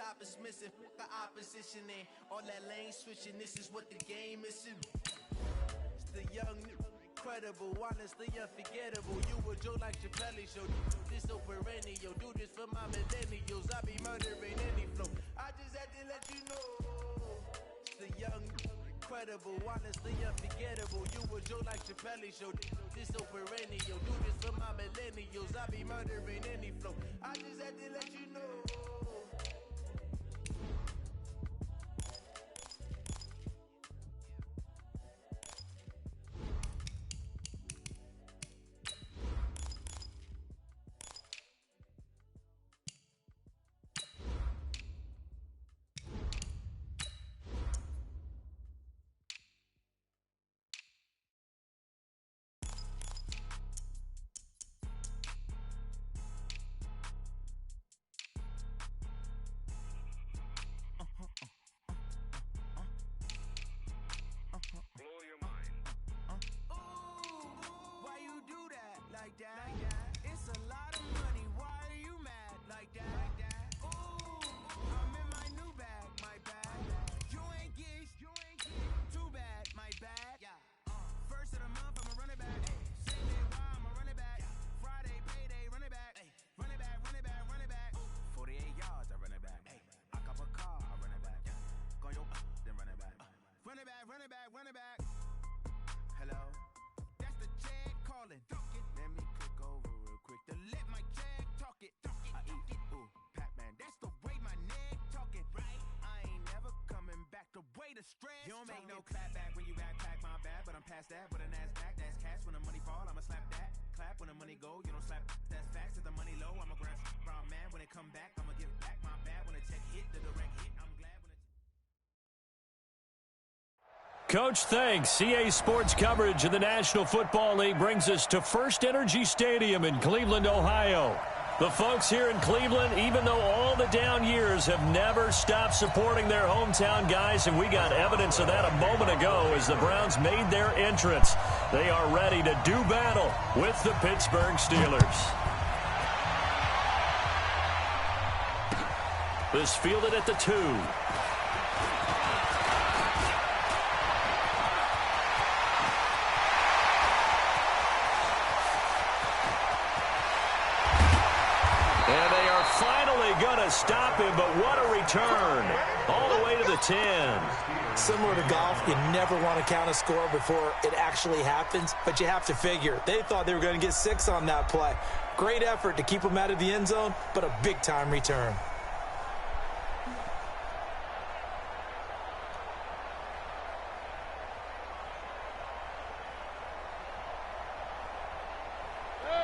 top is missing. The opposition and all that lane switching. This is what the game is. It's the young, incredible, honestly unforgettable. You a Joe like Chappelle show. This so perennial. Do this for my millennials. I be murdering any flow. I just had to let you know. It's the young, incredible, honestly unforgettable. You a Joe like Chappelle show. This so perennial. Do this for my millennials. I be murdering any flow. I just had to let you know. It's a lot of money, why are you mad like that? Ooh, I'm in my new bag, my bag. You ain't geese, too bad, my bad. First of the month, I'ma run it back. Same day, why I'ma run it back. Friday, payday, run it back. Run it back, run it back, run it back. 48 yards, I run it back. I cop a car, I run it back. Go your then run it back. Run it back, run it back, run it back. Hello? That's the check calling. Let me click over real quick to let my check talk it. I eat it, ooh, Pac-Man, that's the way my neck talking. Right? I ain't never coming back the way the stress. You don't make no clap back when you backpack, my bad, but I'm past that. With a NASDAQ, that's cash. When the money fall, I'ma slap that. Clap when the money go, you don't slap. That's facts. If the money low, I'ma grab brown man. When it come back, I'ma give back my bad. When the check hit, the direct hit, I'm glad when it. Coach, thanks. CA Sports coverage of the National Football League brings us to First Energy Stadium in Cleveland, Ohio. The folks here in Cleveland, even though all the down years, have never stopped supporting their hometown guys, and we got evidence of that a moment ago as the Browns made their entrance. They are ready to do battle with the Pittsburgh Steelers. This fielded at the 2. Gonna stop him, but what a return all the way to the 10. Similar to golf, you never want to count a score before it actually happens, but you have to figure they thought they were going to get 6 on that play. Great effort to keep them out of the end zone, but a big-time return.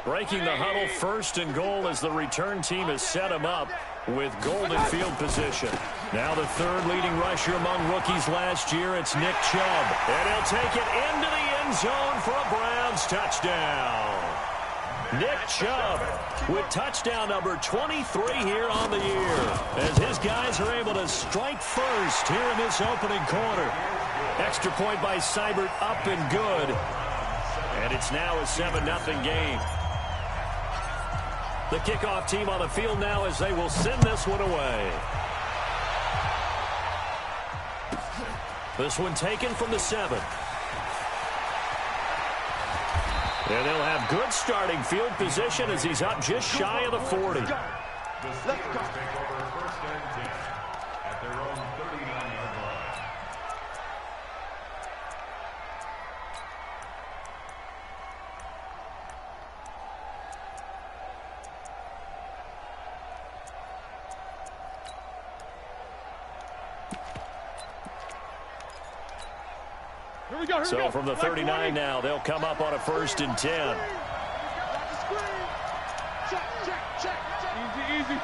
Breaking the huddle, 1st and goal as the return team has set him up with golden field position. Now the 3rd leading rusher among rookies last year, it's Nick Chubb. And he'll take it into the end zone for a Browns touchdown. Nick Chubb with touchdown number 23 here on the year as his guys are able to strike first here in this opening quarter. Extra point by Seibert up and good. And it's now a 7-0 game. The kickoff team on the field now as they will send this one away. This one taken from the 7. And they'll have good starting field position as he's up just shy of the 40. The Steelers take over 1st and 10 at their own 39-yard line. So from the 39 now, they'll come up on a 1st and 10. Easy.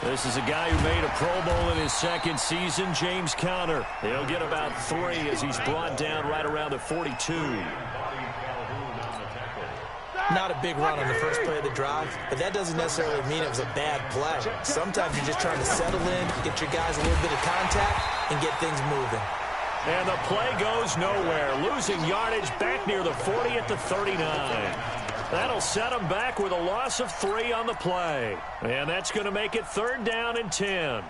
This is a guy who made a Pro Bowl in his 2nd season, James Conner. He'll get about 3 as he's brought down right around the 42. Not a big run on the first play of the drive, but that doesn't necessarily mean it was a bad play. Sometimes you're just trying to settle in, get your guys a little bit of contact, and get things moving. And the play goes nowhere, losing yardage back near the 40 at the 39. That'll set them back with a loss of 3 on the play. And that's going to make it 3rd down and 10.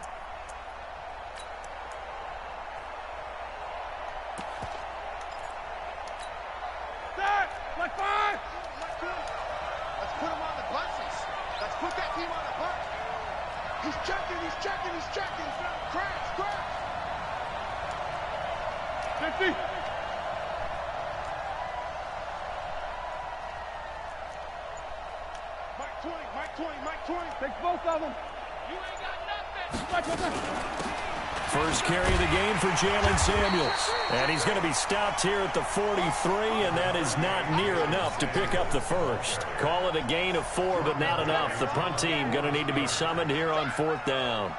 Let's put him on the buses. Let's put that team on the bus. He's checking. Crash. 50. Mike 20. Take both of them. You ain't got nothing. First carry of the game for Jalen Samuels. And he's going to be stopped here at the 43, and that is not near enough to pick up the first. Call it a gain of 4, but not enough. The punt team going to need to be summoned here on 4th down.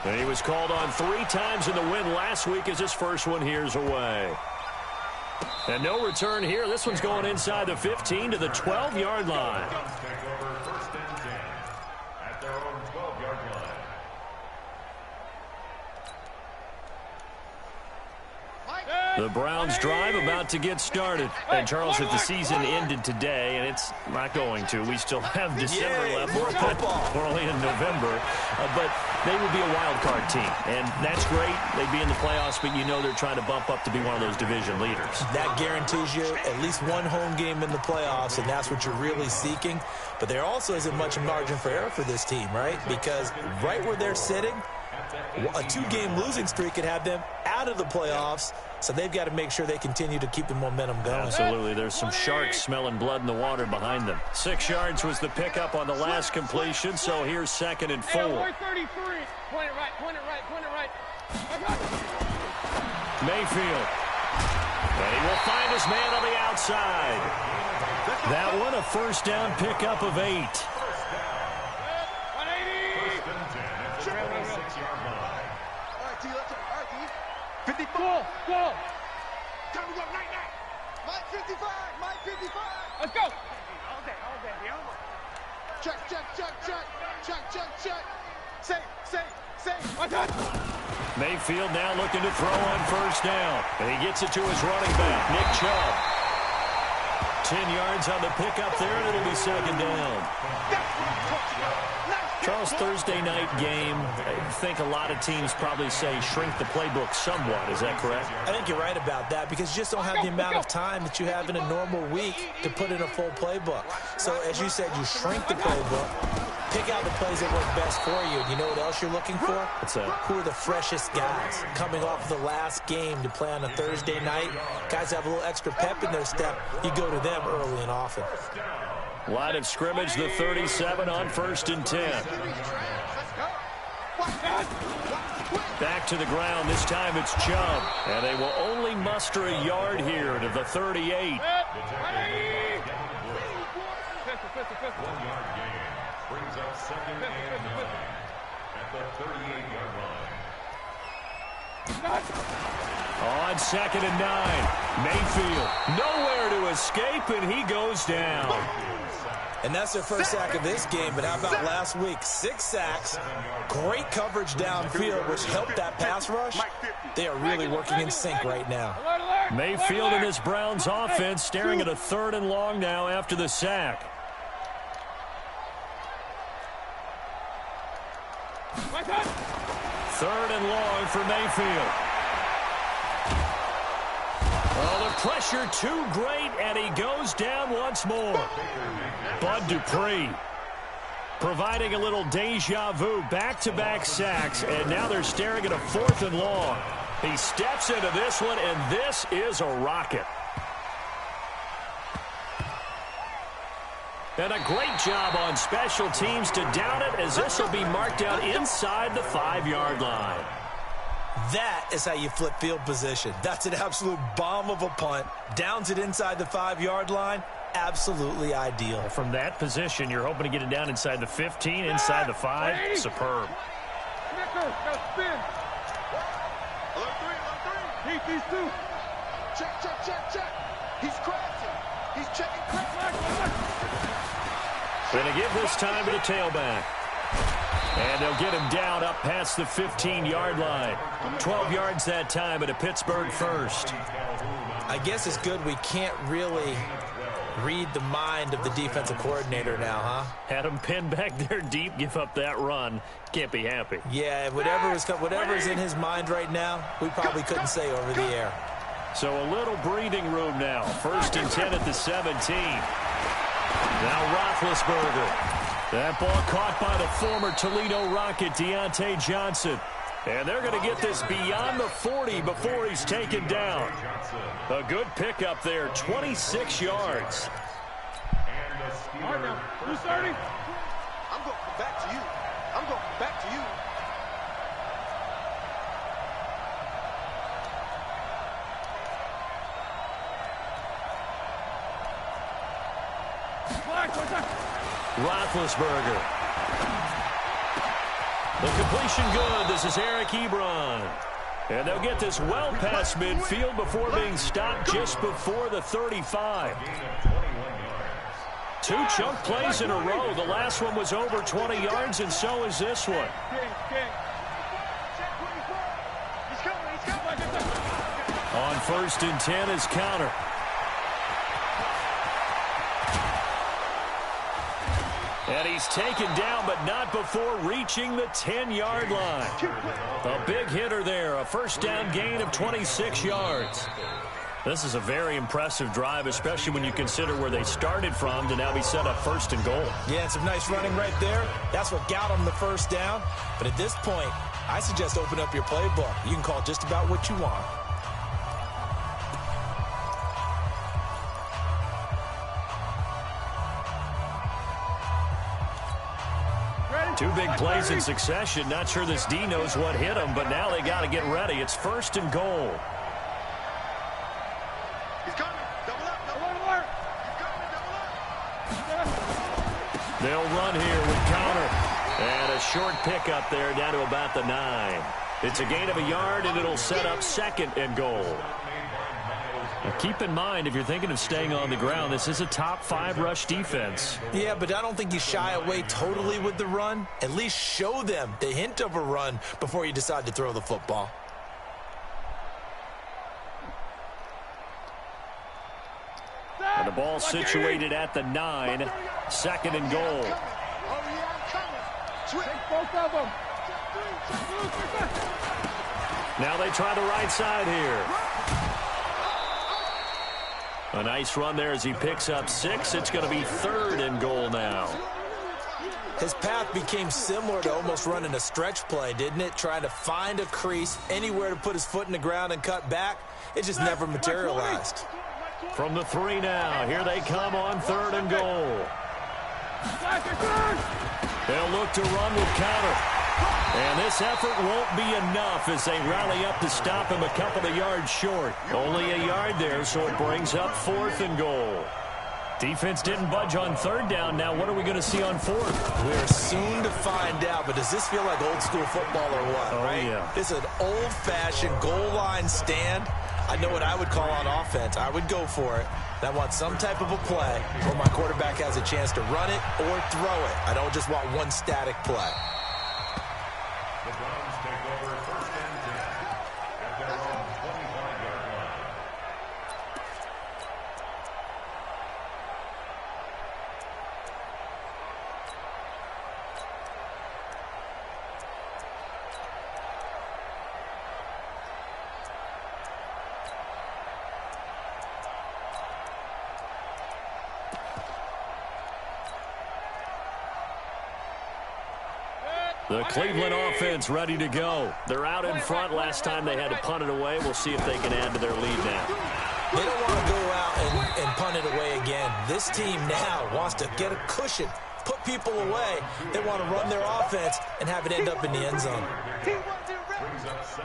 And he was called on 3 times in the win last week as his first one here's away. And no return here. This one's going inside the 15 to the 12-yard line. The Browns drive about to get started. And, Charles, if the season ended today, and it's not going to, we still have December left. We're only in November. But they would be a wild card team. And that's great. They'd be in the playoffs, but you know they're trying to bump up to be one of those division leaders. That guarantees you at least one home game in the playoffs, and that's what you're really seeking. But there also isn't much margin for error for this team, right? Because right where they're sitting, a 2-game losing streak could have them out of the playoffs. So they've got to make sure they continue to keep the momentum going. Absolutely. There's some sharks smelling blood in the water behind them. 6 yards was the pickup on the last completion, so here's 2nd and 4. Point it right. Mayfield. And he will find his man on the outside. That one a first down pickup of 8. 54. Go. Time to go night. Mike 55. Let's go. All day. Check. Say. My God. Mayfield now looking to throw on first down. And he gets it to his running back, Nick Chubb. 10 yards on the pickup there, and it'll be 2nd down. Charles, Thursday night game, I think a lot of teams probably say shrink the playbook somewhat. Is that correct? I think you're right about that because you just don't have the amount of time that you have in a normal week to put in a full playbook. So, as you said, you shrink the playbook, pick out the plays that work best for you. And you know what else you're looking for? What's that? Who are the freshest guys coming off of the last game to play on a Thursday night? Guys have a little extra pep in their step. You go to them early and often. Line of scrimmage, the 37 on 1st and 10. Back to the ground. This time it's Chubb. And they will only muster a yard here to the 38. 1 yard gain brings up 2nd and 9 at the 38-yard line. On 2nd and 9, Mayfield nowhere to escape, and he goes down. And that's their first sack of this game, but how about last week? 6 sacks, great coverage downfield, which helped that pass rush. They are really working in sync right now. Mayfield and this Browns offense staring at a 3rd and long now after the sack. Third and long for Mayfield. Oh, the pressure too great, and he goes down once more. Bud Dupree providing a little deja vu, back-to-back sacks, and now they're staring at a 4th and long. He steps into this one, and this is a rocket. And a great job on special teams to down it, as this will be marked out inside the 5-yard line. That is how you flip field position. That's an absolute bomb of a punt. Downs it inside the 5-yard line. Absolutely ideal. From that position, you're hoping to get it down inside the 15, inside the 5. Superb. Spin. Keep these 2. Check. He's crashing. He's checking crash. Going to give this time to the tailback. And they'll get him down up past the 15-yard line. 12 yards that time at a Pittsburgh first. I guess it's good we can't really read the mind of the defensive coordinator now, huh? Had him pinned back there deep, give up that run. Can't be happy. Yeah, whatever's in his mind right now, we probably couldn't say over the air. So a little breathing room now. 1st and 10 at the 17. Now Roethlisberger. That ball caught by the former Toledo Rocket, Deontay Johnson. And they're going to get this beyond the 40 before he's taken down. A good pickup there, 26 yards. All right, now, who's starting? I'm going back to you. I'm going back to you. Roethlisberger. The completion good. This is Eric Ebron. And they'll get this well past midfield before being stopped just before the 35. 2 chunk plays in a row. The last one was over 20 yards, and so is this one. On 1st and 10 is counter. And he's taken down, but not before reaching the 10-yard line. A big hitter there, a 1st down gain of 26 yards. This is a very impressive drive, especially when you consider where they started from to now be set up 1st and goal. Yeah, and some nice running right there. That's what got them the 1st down. But at this point, I suggest open up your playbook. You can call just about what you want. Two big plays in succession. Not sure this D knows what hit him, but now they got to get ready. It's 1st and goal. He's coming. Double up. Double up. He's coming. Double up. They'll run here with counter. And a short pickup there down to about the 9. It's a gain of a yard, and it'll set up 2nd and goal. Now keep in mind, if you're thinking of staying on the ground, this is a top 5 rush defense. Yeah, but I don't think you shy away totally with the run. At least show them the hint of a run before you decide to throw the football. And the ball situated at the 9. 2nd and goal. Now they try the right side here. A nice run there as he picks up 6. It's going to be 3rd and goal now. His path became similar to almost running a stretch play, didn't it? Trying to find a crease, anywhere to put his foot in the ground and cut back. It just never materialized. From the 3 now. Here they come on 3rd and goal. They'll look to run with counter. And this effort won't be enough as they rally up to stop him a couple of yards short. Only a yard there, so it brings up 4th and goal. Defense didn't budge on 3rd down. Now what are we going to see on 4th? We're soon to find out, but does this feel like old school football or what, right? Yeah. This is an old-fashioned goal line stand. I know what I would call on offense. I would go for it. I want some type of a play where my quarterback has a chance to run it or throw it. I don't just want one static play. The Browns take over 1st and 10 at their own 25-yard line. The Cleveland offense ready to go. They're out in front. Last time they had to punt it away. We'll see if they can add to their lead now. They don't want to go out and punt it away again. This team now wants to get a cushion, put people away. They want to run their offense and have it end up in the end zone.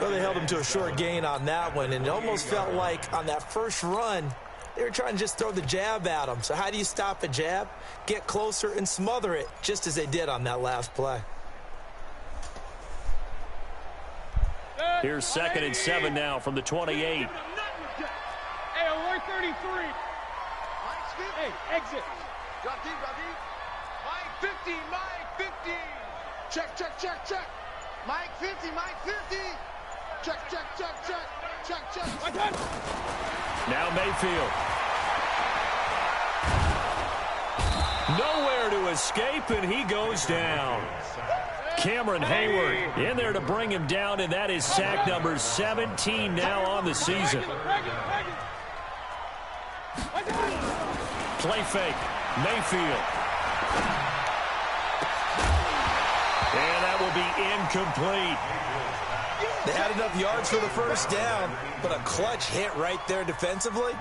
Well, they held them to a short gain on that one, and it almost felt like on that first run, they were trying to just throw the jab at them. So how do you stop a jab? Get closer and smother it, just as they did on that last play. Here's 2nd and 7 now from the 28. Hey, alert 33. Hey, exit. Drop deep, drop deep. Mike 50, Mike 50. Check, check, check, check. Mike 50, Mike 50. Check, check, check, check. Check, check. My turn. Now Mayfield. Nowhere to escape, and he goes down. Cameron Hayward in there to bring him down, and that is sack number 17 now on the season. Play fake. Mayfield. And that will be incomplete. They had enough yards for the first down, but a clutch hit right there defensively.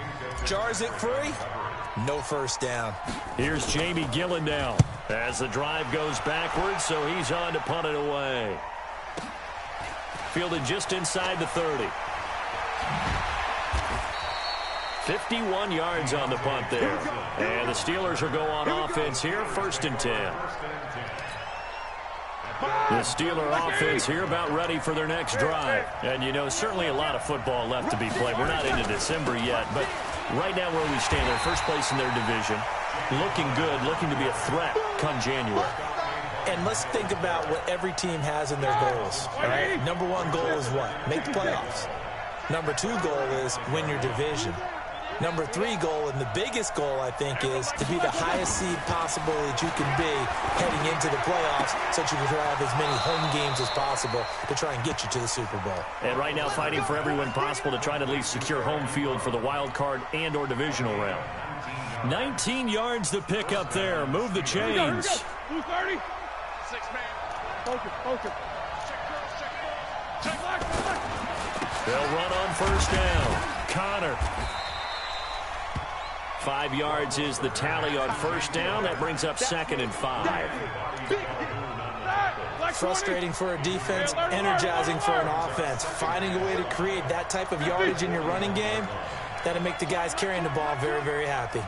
Jars it free. No first down. Here's Jamie Gillen now as the drive goes backwards, so he's on to punt it away. Fielded just inside the 30. 51 yards on the punt there. And the Steelers will go on offense here, 1st and 10. The Steeler offense here about ready for their next drive. And, you know, certainly a lot of football left to be played. We're not into December yet, but right now where we stand, they're first place in their division. Looking good, looking to be a threat come January. And let's think about what every team has in their goals. All right? Number 1 goal is what? Make the playoffs. Number 2 goal is win your division. Number 3 goal, and the biggest goal, I think, is to be the highest seed possible that you can be heading into the playoffs so that you can have as many home games as possible to try and get you to the Super Bowl. And right now fighting for every win possible to try to at least secure home field for the wild card and or divisional round. 19 yards to pick up there. Move the chains. 230. 6-man. Focus. Check block. They'll run on first down. Connor. 5 yards is the tally on first down. That brings up 2nd and 5. Frustrating for a defense, energizing for an offense. Finding a way to create that type of yardage in your running game, that'll make the guys carrying the ball very, very happy.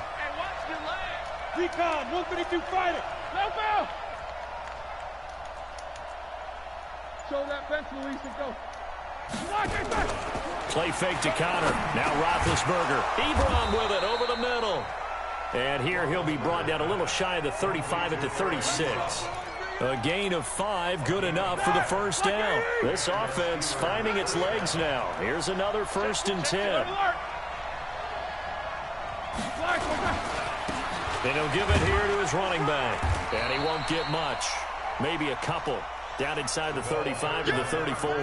Recon, 152 fighter. No foul. Show that bench release and go. Play fake to Connor. Now Roethlisberger. Ebron with it over the middle. And here he'll be brought down a little shy of the 35 at the 36. A gain of 5, good enough for the first down. This offense finding its legs now. Here's another 1st and 10. And he'll give it here to his running back. And he won't get much. Maybe a couple. Down inside the 35 to the 34.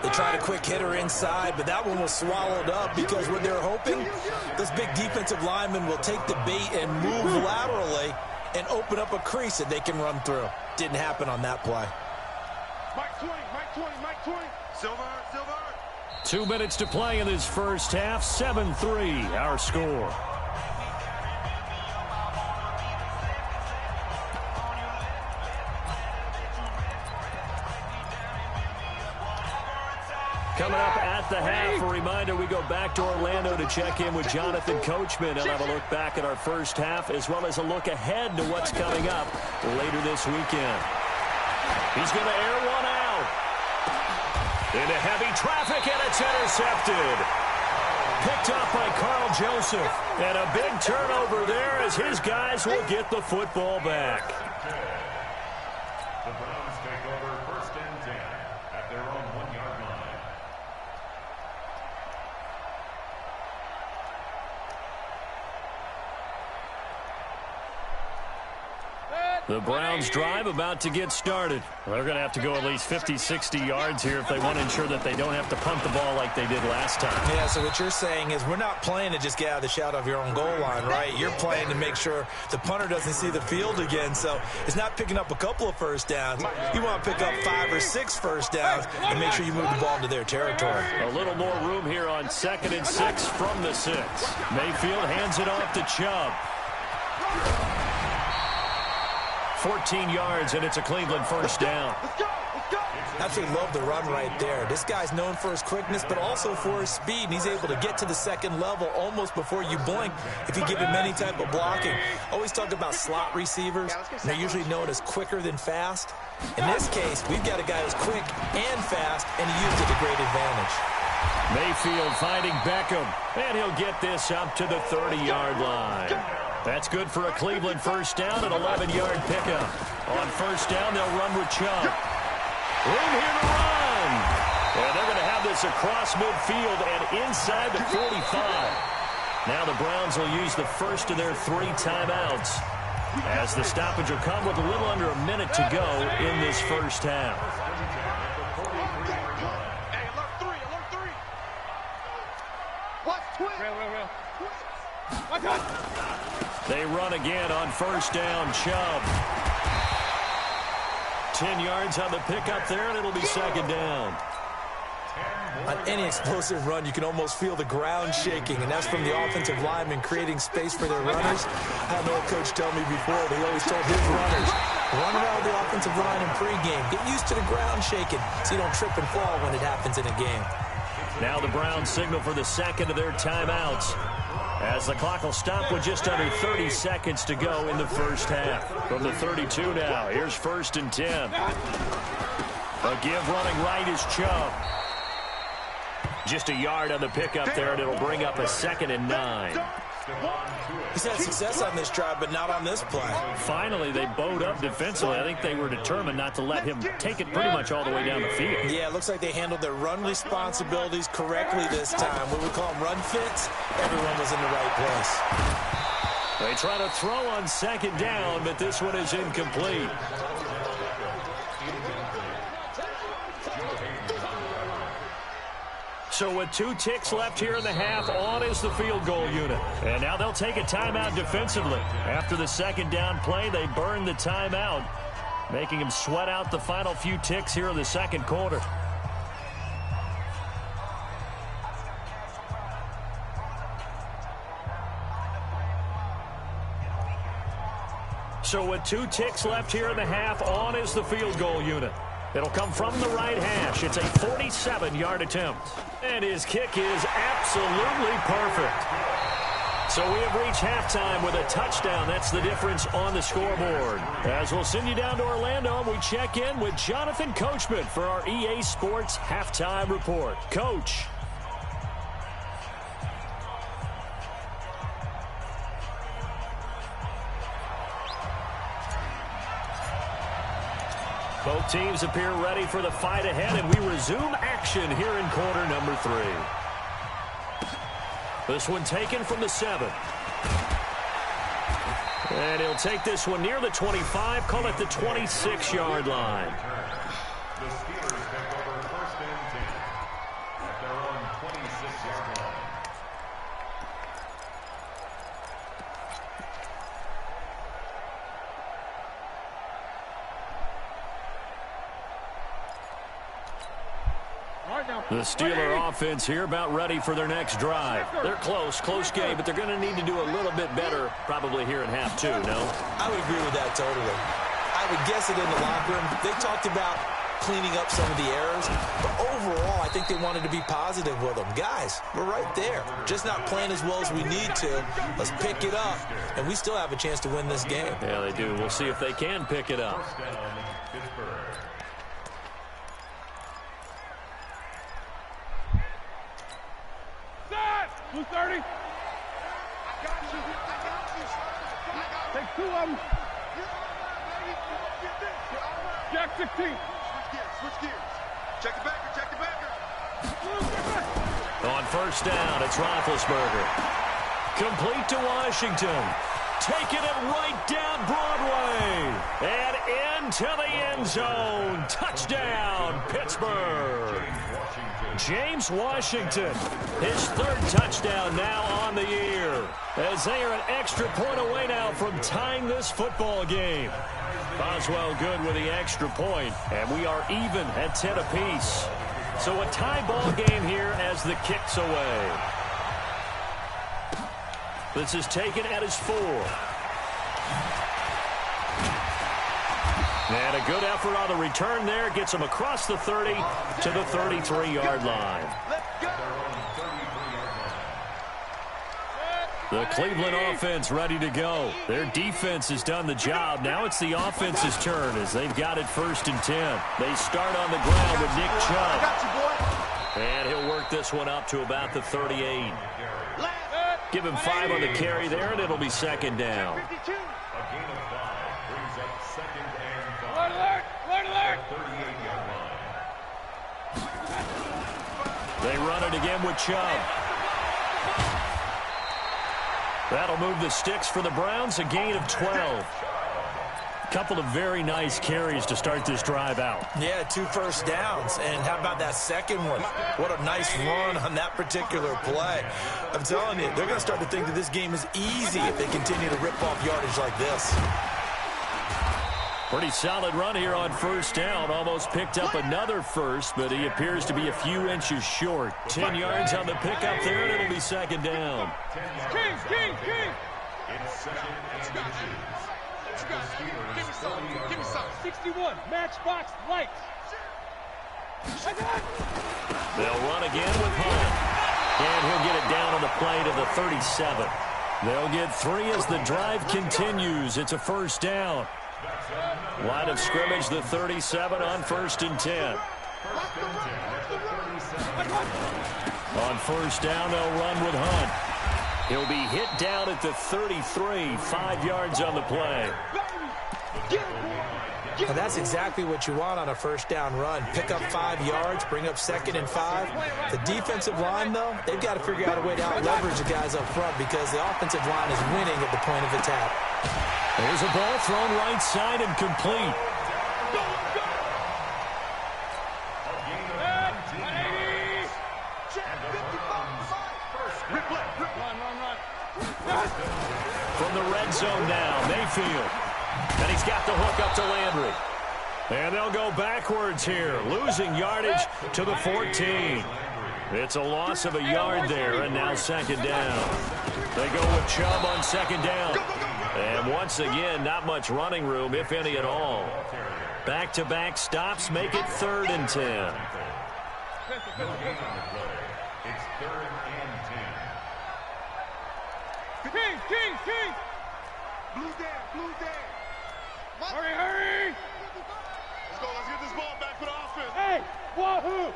They tried a quick hitter inside, but that one was swallowed up because what they're hoping, this big defensive lineman will take the bait and move laterally and open up a crease that they can run through. Didn't happen on that play. Mike 20. Silver. 2 minutes to play in this first half. 7-3, our score. Coming up at the half, a reminder, we go back to Orlando to check in with Jonathan Coachman and have a look back at our first half as well as a look ahead to what's coming up later this weekend. He's going to air one out. Into heavy traffic, and it's intercepted. Picked up by Carl Joseph. And a big turnover there as his guys will get the football back. The Browns take over 1st and 10 at their own 1-yard line. The Browns drive about to get started. They're going to have to go at least 50, 60 yards here if they want to ensure that they don't have to punt the ball like they did last time. Yeah, so what you're saying is we're not playing to just get out of the shadow of your own goal line, right? You're playing to make sure the punter doesn't see the field again. So it's not picking up a couple of first downs. You want to pick up 5 or 6 first downs and make sure you move the ball into their territory. A little more room here on 2nd and 6 from the 6. Mayfield hands it off to Chubb. 14 yards, and it's a Cleveland first down. Absolutely love the run right there. This guy's known for his quickness, but also for his speed. And he's able to get to the second level almost before you blink if you give him any type of blocking. Always talk about slot receivers. And they're usually known as quicker than fast. In this case, we've got a guy who's quick and fast, and he used it to great advantage. Mayfield finding Beckham, and he'll get this up to the 30-yard line. That's good for a Cleveland first down, an 11-yard pickup. On first down, they'll run with Chubb. Room here to run. And they're going to have this this across midfield and inside the 45. Now the Browns will use the first of their 3 timeouts, as the stoppage will come with a little under a minute to go in this first half. Hey, alert 3, alert 3. What? Twist. Real. They run again on first down. Chubb. 10 yards on the pickup there, and it'll be second down. On any explosive run, you can almost feel the ground shaking, and that's from the offensive linemen creating space for their runners. I had an old coach tell me before, they always told his runners, run around the offensive line in pregame. Get used to the ground shaking so you don't trip and fall when it happens in a game. Now the Browns signal for the second of their timeouts, as the clock will stop with just under 30 seconds to go in the first half. From the 32 now, here's 1st and 10. A give running right is Chubb. Just a yard on the pickup there, and it'll bring up a 2nd and 9. He's had success on this drive, but not on this play. Finally, they bowed up defensively. I think they were determined not to let him take it pretty much all the way down the field. Yeah, it looks like they handled their run responsibilities correctly this time. What we call them run fits, everyone was in the right place. They try to throw on 2nd down, but this one is incomplete. So with 2 ticks left here in the half, on is the field goal unit. And now they'll take a timeout defensively. After the 2nd down play, they burn the timeout, making them sweat out the final few ticks here in the 2nd quarter. So with 2 ticks left here in the half, on is the field goal unit. It'll come from the right hash. It's a 47-yard attempt. And his kick is absolutely perfect. So we have reached halftime with a touchdown. That's the difference on the scoreboard. As we'll send you down to Orlando, we check in with Jonathan Coachman for our EA Sports Halftime Report. Coach. Both teams appear ready for the fight ahead, and we resume action here in quarter number 3. This one taken from the 7. And he'll take this one near the 25, call it the 26-yard line. The Steelers take over 1st and 10 at their own 26-yard line. The Steeler offense here about ready for their next drive. They're close game, but they're going to need to do a little bit better probably here in half 2, no? I would agree with that totally. I would guess it in the locker room. They talked about cleaning up some of the errors, but overall, I think they wanted to be positive with them. Guys, we're right there. Just not playing as well as we need to. Let's pick it up, and we still have a chance to win this game. Yeah, they do. We'll see if they can pick it up. First down, Pittsburgh. Blue 30. I got you. Take 2 of them. Jack 16. Switch gears. Check the backer. On first down, it's Roethlisberger. Complete to Washington. Taking it right down Broadway. And into the end zone. Touchdown, Pittsburgh. James Washington, his 3rd touchdown now on the year, as they are an extra point away now from tying this football game. Boswell good with the extra point, and we are even at 10 apiece. So a tie ball game here as the kick's away. This is taken at his 4. And a good effort on the return there. Gets him across the 30 to the 33-yard line. The Cleveland offense ready to go. Their defense has done the job. Now it's the offense's turn as they've got it 1st and 10. They start on the ground with Nick Chubb. And he'll work this one up to about the 38. Give him 5 on the carry there, and it'll be 2nd down. A gain of 5 brings up 2nd and 5. Alert! 38-yard line. They run it again with Chubb. That'll move the sticks for the Browns, a gain of 12. Couple of very nice carries to start this drive out. Yeah, 2 first downs. And how about that second one? What a nice run on that particular play. I'm telling you, they're going to start to think that this game is easy if they continue to rip off yardage like this. Pretty solid run here on first down. Almost picked up another first, but he appears to be a few inches short. 10 yards on the pickup there, and it'll be second down. King. It's second and 2. Give me some. 61, matchbox lights. They'll run again with Hunt. And he'll get it down on the play to the 37. They'll get 3 as the drive continues. It's a first down. Line of scrimmage, the 37 on first and 10. On first down, they'll run with Hunt. He'll be hit down at the 33, 5 yards on the play. And that's exactly what you want on a first down run. Pick up 5 yards, bring up second and 5. The defensive line, though, they've got to figure out a way to out-leverage the guys up front because the offensive line is winning at the point of attack. There's a ball thrown right side and complete. From the red zone now, Mayfield. And he's got the hook up to Landry. And they'll go backwards here, losing yardage to the 14. It's a loss of a yard there, and now second down. They go with Chubb on second down. And once again, not much running room, if any at all. Back-to-back stops make it 3rd and 10. It's 3rd and 10. King. Blue down. Hurry. Let's get this ball back for the offense. Hey, wahoo.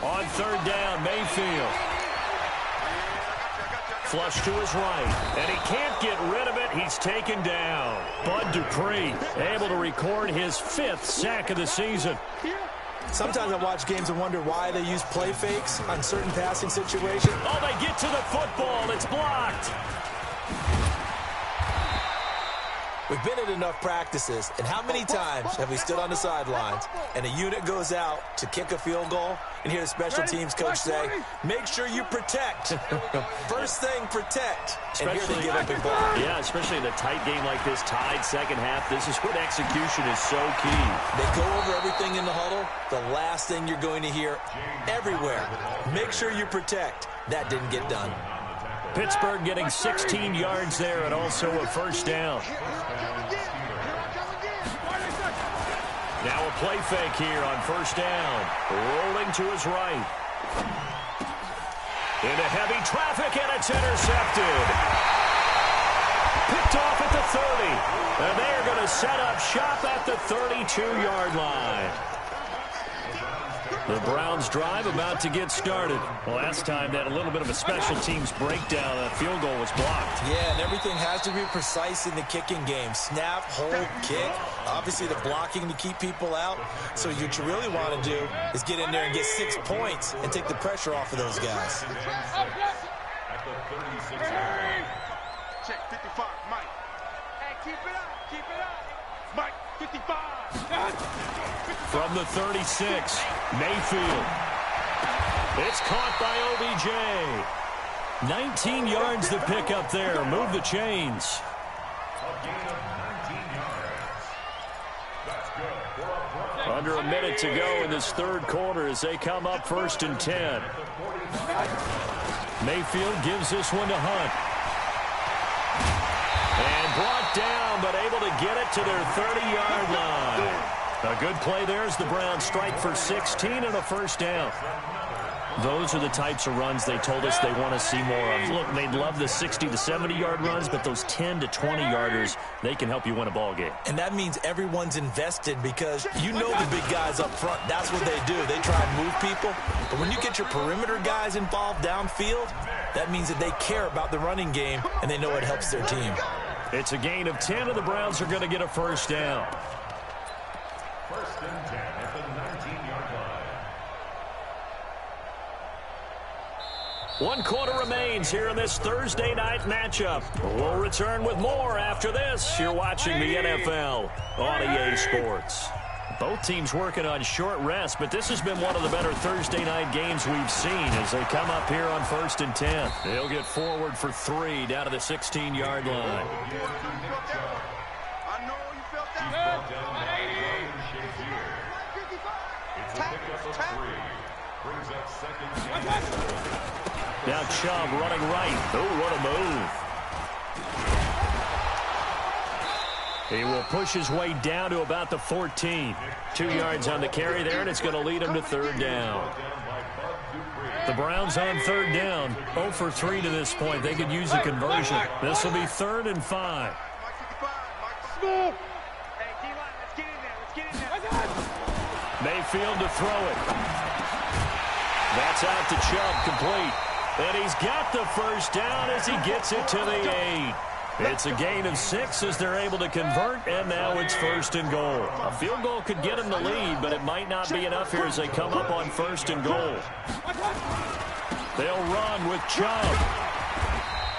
On 3rd down, Mayfield. Flush to his right, and he can't get rid of it. He's taken down. Bud Dupree able to record his 5th sack of the season. Sometimes I watch games and wonder why they use play fakes on certain passing situations. Oh, they get to the football. It's blocked. We've been at enough practices, and how many times have we stood on the sidelines and a unit goes out to kick a field goal and hear the special teams coach say, make sure you protect. First thing, protect. And here they give up a ball. Yeah, especially in a tight game like this, tied second half. This is when execution is so key. They go over everything in the huddle. The last thing you're going to hear everywhere, make sure you protect. That didn't get done. Pittsburgh getting 16 yards there and also a first down. Now a play fake here on first down. Rolling to his right. Into heavy traffic, and it's intercepted. Picked off at the 30. And they're going to set up shop at the 32-yard line. The Browns drive about to get started. Last time that a little bit of a special teams breakdown. That field goal was blocked. Yeah, and everything has to be precise in the kicking game. Snap, hold, kick. Obviously the blocking to keep people out. So what you really want to do is get in there and get 6 points and take the pressure off of those guys. At the 36. Check 55, Mike. Hey, keep it up. Mike, 55. From the 36, Mayfield. It's caught by OBJ. 19 yards to pick up there. Move the chains. A gain of 19 yards. That's good for a Brown. Under a minute to go in this 3rd quarter as they come up 1st and 10. Mayfield gives this one to Hunt. And brought down, but able to get it to their 30-yard line. A good play there as the Browns strike for 16 and a first down. Those are the types of runs they told us they want to see more of. Look, they'd love the 60 to 70-yard runs, but those 10 to 20-yarders, they can help you win a ball game. And that means everyone's invested because you know the big guys up front. That's what they do. They try and move people. But when you get your perimeter guys involved downfield, that means that they care about the running game and they know it helps their team. It's a gain of 10, and the Browns are going to get a first down. 1st and 10 at the 19-yard line. 1 quarter remains here in this Thursday night matchup. We'll return with more after this. You're watching the NFL on EA Sports. Both teams working on short rest, but this has been one of the better Thursday night games we've seen as they come up here on 1st and 10. They'll get forward for 3 down to the 16-yard line. I know you felt that. Now Chubb running right. Oh, what a move. He will push his way down to about the 14. 2 yards on the carry there, and it's going to lead him to 3rd down. The Browns on 3rd down. 0 for 3 to this point. They could use a conversion. This will be 3rd and 5. Mayfield to throw it. That's out to Chubb, complete. And he's got the 1st down as he gets it to the 8. It's a gain of 6 as they're able to convert, and now it's 1st and goal. A field goal could get them the lead, but it might not be enough here as they come up on 1st and goal. They'll run with Chubb.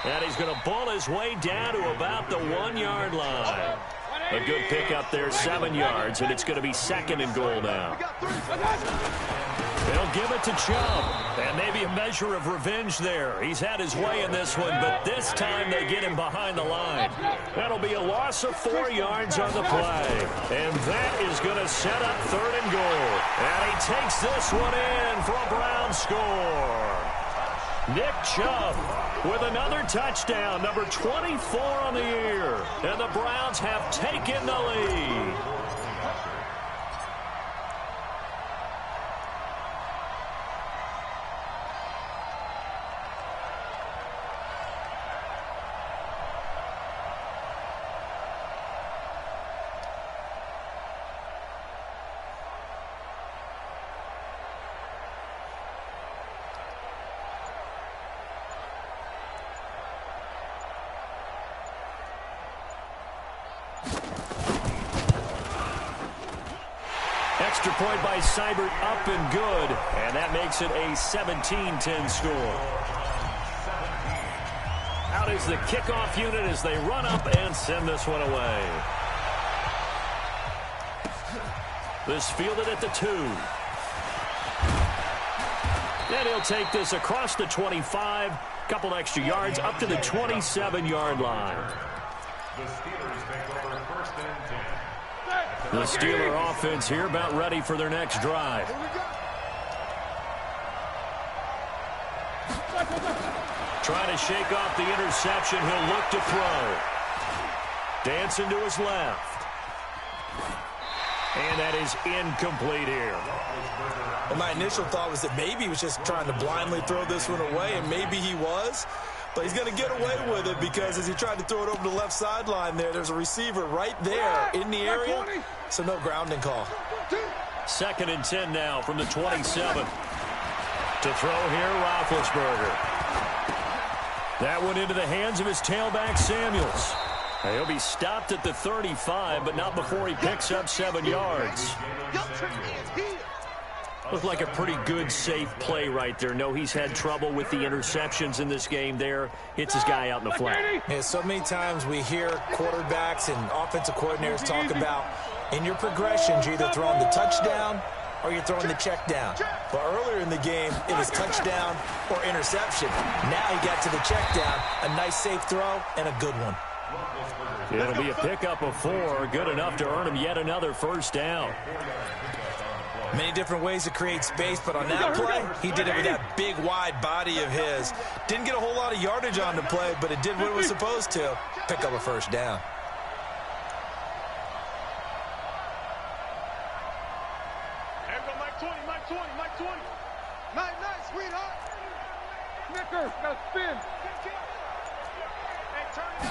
And he's going to bull his way down to about the 1-yard line. A good pickup there, 7 yards, and it's going to be 2nd and goal now. They'll give it to Chubb, and maybe a measure of revenge there. He's had his way in this one, but this time they get him behind the line. That'll be a loss of 4 yards on the play, and that is going to set up 3rd and goal. And he takes this one in for a Brown score. Nick Chubb with another touchdown, number 24 on the year, and the Browns have taken the lead. Extra point by Seibert, up and good, and that makes it a 17-10 score. Out is the kickoff unit as they run up and send this one away. This fielded at the 2. And he'll take this across the 25, couple extra yards up to the 27-yard line. The Steelers take over 1st and 10. The Steeler offense here about ready for their next drive. Trying to shake off the interception. He'll look to throw. Dancing to his left. And that is incomplete here. Well, my initial thought was that maybe he was just trying to blindly throw this one away, and maybe he was. But he's going to get away with it because as he tried to throw it over the left sideline there, there's a receiver right there in the area, so no grounding call. 2nd and 10 now from the 27. To throw here, Roethlisberger. That one into the hands of his tailback, Samuels. He'll be stopped at the 35, but not before he picks up 7 yards. Looked like a pretty good, safe play right there. No, he's had trouble with the interceptions in this game there. Hits his guy out in the flat. Yeah, so many times we hear quarterbacks and offensive coordinators talk about in your progressions, you're either throwing the touchdown or you're throwing the check down. But earlier in the game, it was touchdown or interception. Now he got to the check down, a nice safe throw, and a good one. It'll be a pickup of 4, good enough to earn him yet another 1st down. Many different ways to create space, but on that play, he did it with that big, wide body of his. Didn't get a whole lot of yardage on the play, but it did what it was supposed to. Pick up a 1st down. Mike 20, Mike 20, Mike 20. Nice, sweetheart. Snicker, now spin. Hey, turn it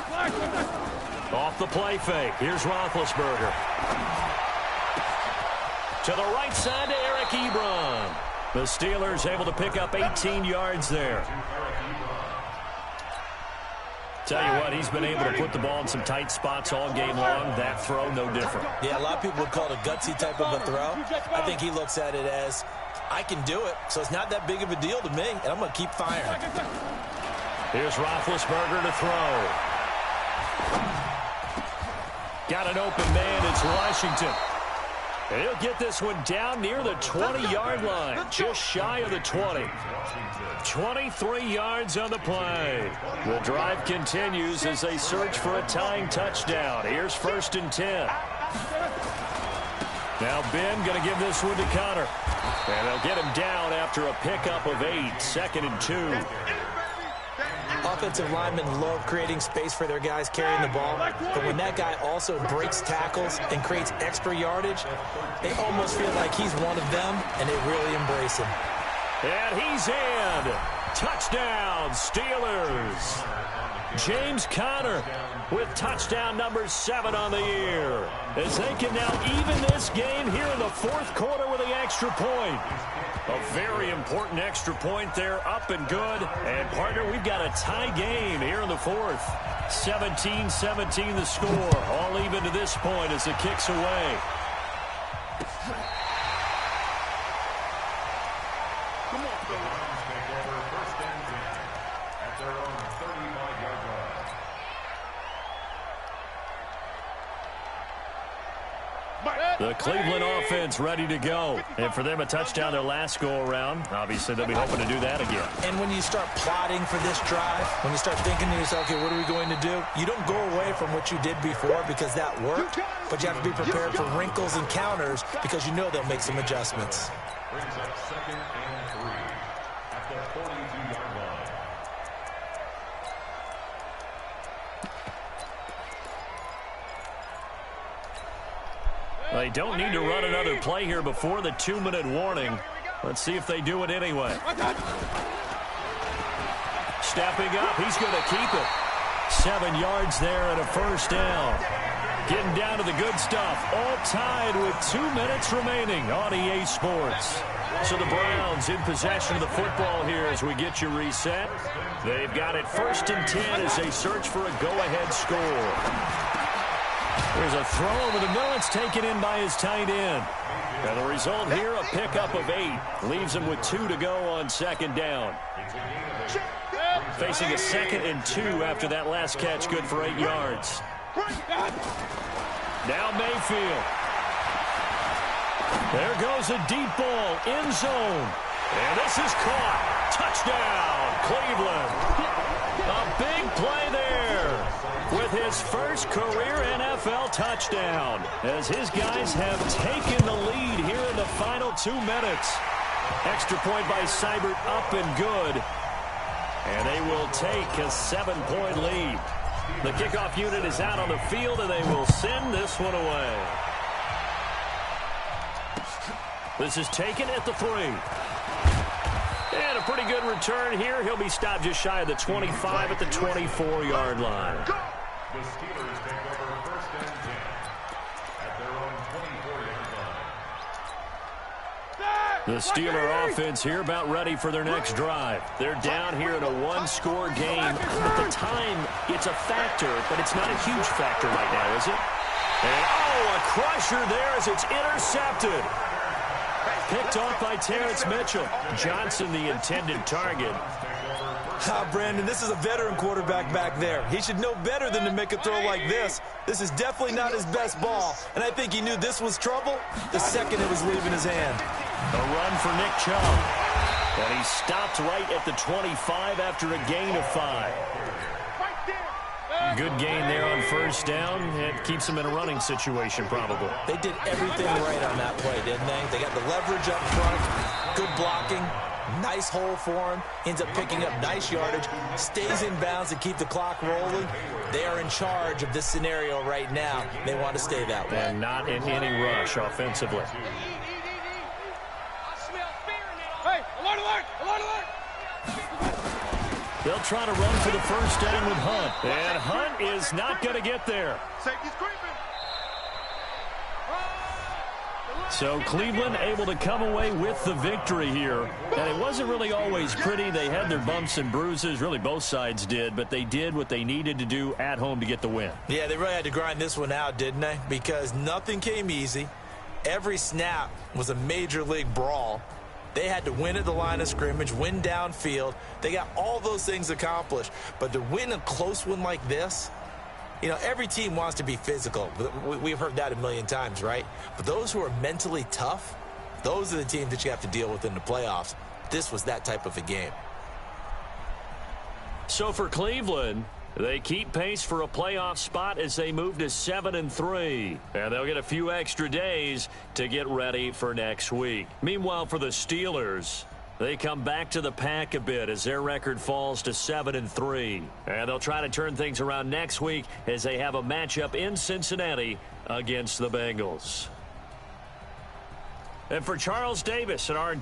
up. Off the play fake. Here's Roethlisberger. To the right side to Eric Ebron. The Steelers able to pick up 18 yards there. Tell you what, he's been able to put the ball in some tight spots all game long. That throw, no different. Yeah, a lot of people would call it a gutsy type of a throw. I think he looks at it as I can do it, so it's not that big of a deal to me, and I'm going to keep firing. Here's Roethlisberger to throw. Got an open man. It's Washington. He'll get this one down near the 20-yard line, just shy of the 20. 23 yards on the play. The drive continues as they search for a tying touchdown. Here's 1st and 10. Now Ben going to give this one to Connor. And they'll get him down after a pickup of 8, 2nd and 2. Offensive linemen love creating space for their guys carrying the ball, but when that guy also breaks tackles and creates extra yardage, they almost feel like he's one of them, and they really embrace him. And he's in. Touchdown, Steelers. James Conner with touchdown number 7 on the year, as they can now even this game here in the 4th quarter with the extra point. A very important extra point there, up and good. And, partner, we've got a tie game here in the 4th. 17-17 the score. All even to this point as it kicks away. Come on, the Lions take over 1st and 10 at their own 35-yard line. The Cleveland offense ready to go. And for them, a touchdown their last go-around. Obviously, they'll be hoping to do that again. And when you start plotting for this drive, when you start thinking to yourself, okay, what are we going to do? You don't go away from what you did before because that worked, but you have to be prepared for wrinkles and counters because you know they'll make some adjustments. Brings up 2nd and 3 at the 42-yard line. They don't need to run another play here before the 2-minute warning. Let's see if they do it anyway. Stepping up, he's going to keep it. 7 yards there and a 1st down. Getting down to the good stuff. All tied with 2 minutes remaining on EA Sports. So the Browns in possession of the football here as we get you reset. They've got it 1st and 10 as they search for a go-ahead score. There's a throw over the middle. It's taken in by his tight end. And the result here, a pickup of 8. Leaves him with 2 to go on 2nd down. Facing a 2nd and 2 after that last catch, good for 8 yards. Now Mayfield. There goes a deep ball, end zone. And this is caught. Touchdown, Cleveland. A big play there with his first career NFL touchdown, as his guys have taken the lead here in the final 2 minutes. Extra point by Seibert, up and good. And they will take a 7-point lead. The kickoff unit is out on the field, and they will send this one away. This is taken at the 3. And a pretty good return here. He'll be stopped just shy of the 25 at the 24-yard line. The Steelers take over 1st and 10 at their own 24-yard line. The Steeler offense here about ready for their next drive. They're down here in a 1-score game. At the time, it's a factor, but it's not a huge factor right now, is it? And, oh, a crusher there as it's intercepted. Picked off by Terrence Mitchell. Johnson, the intended target. Brandon, this is a veteran quarterback back there. He should know better than to make a throw like this. This is definitely not his best ball, and I think he knew this was trouble the second it was leaving his hand. A run for Nick Chubb. And he stopped right at the 25 after a gain of 5. Good gain there on 1st down. It keeps him in a running situation, probably. They did everything right on that play, didn't they? They got the leverage up front, good blocking, nice hole for him, ends up picking up nice yardage, stays in bounds to keep the clock rolling. They are in charge of this scenario right now. They want to stay that way. And not in any rush offensively. Hey, alert, alert, alert, alert! They'll try to run for the 1st down with Hunt. And Hunt is not going to get there. Safety's creeping. So Cleveland able to come away with the victory here. And it wasn't really always pretty. They had their bumps and bruises. Really, both sides did. But they did what they needed to do at home to get the win. Yeah, they really had to grind this one out, didn't they? Because nothing came easy. Every snap was a major league brawl. They had to win at the line of scrimmage, win downfield. They got all those things accomplished. But to win a close one like this, you know, every team wants to be physical. We've heard that a million times, right? But those who are mentally tough, those are the teams that you have to deal with in the playoffs. This was that type of a game. So for Cleveland, they keep pace for a playoff spot as they move to 7-3. And they'll get a few extra days to get ready for next week. Meanwhile, for the Steelers, they come back to the pack a bit as their record falls to 7-3. And they'll try to turn things around next week as they have a matchup in Cincinnati against the Bengals. And for Charles Davis and our